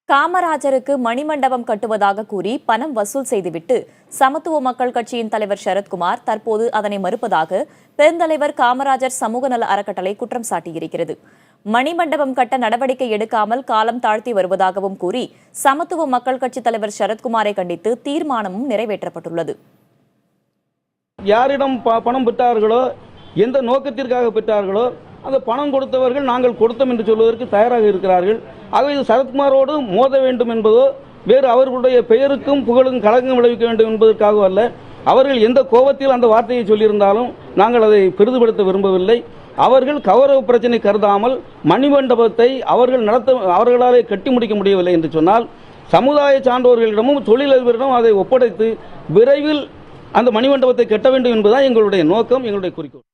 காமராஜருக்கு மணிமண்டபம் கட்டுவதாக கூறி பணம் வசூல் செய்துவிட்டு சமத்துவ மக்கள் கட்சியின் தலைவர் சரத்குமார் தற்போது அதனை மறுப்பதாக பெருந்தலைவர் காமராஜர் சமூக நல அறக்கட்டளை குற்றம் சாட்டியிருக்கிறது. மணிமண்டபம் கட்ட நடவடிக்கை எடுக்காமல் காலம் தாழ்த்தி வருவதாகவும் கூறி சமத்துவ மக்கள் கட்சி தலைவர் சரத்குமாரை கண்டித்து தீர்மானமும் நிறைவேற்றப்பட்டுள்ளது. யாரிடம் பணம் பெற்றார்களோ, எந்த நோக்கத்திற்காக பெற்றார்களோ அந்த பணம் கொடுத்தவர்கள் நாங்கள் கொடுத்தோம் என்று சொல்வதற்கு தயாராக இருக்கிறார்கள். ஆகவே இது சரத்குமாரோடு மோத வேண்டும் என்பதோ, வேறு அவர்களுடைய பெயருக்கும் புகழுக்கும் களங்கம் விளைவிக்க வேண்டும் என்பதற்காக அல்ல. அவர்கள் எந்த கோபத்தில் அந்த வார்த்தையை சொல்லியிருந்தாலும் நாங்கள் அதை பெரிதுபடுத்த விரும்பவில்லை. அவர்கள் கௌரவ பிரச்சனை கருதாமல் மணிமண்டபத்தை அவர்களாலே கட்டி முடிக்க முடியவில்லை என்று சொன்னால், சமுதாய சான்றோர்களிடமும் தொழிலதிபரிடம் அதை ஒப்படைத்து விரைவில் அந்த மணிமண்டபத்தை கட்ட வேண்டும் என்பதுதான் எங்களுடைய நோக்கம், எங்களுடைய குறிக்கோள்.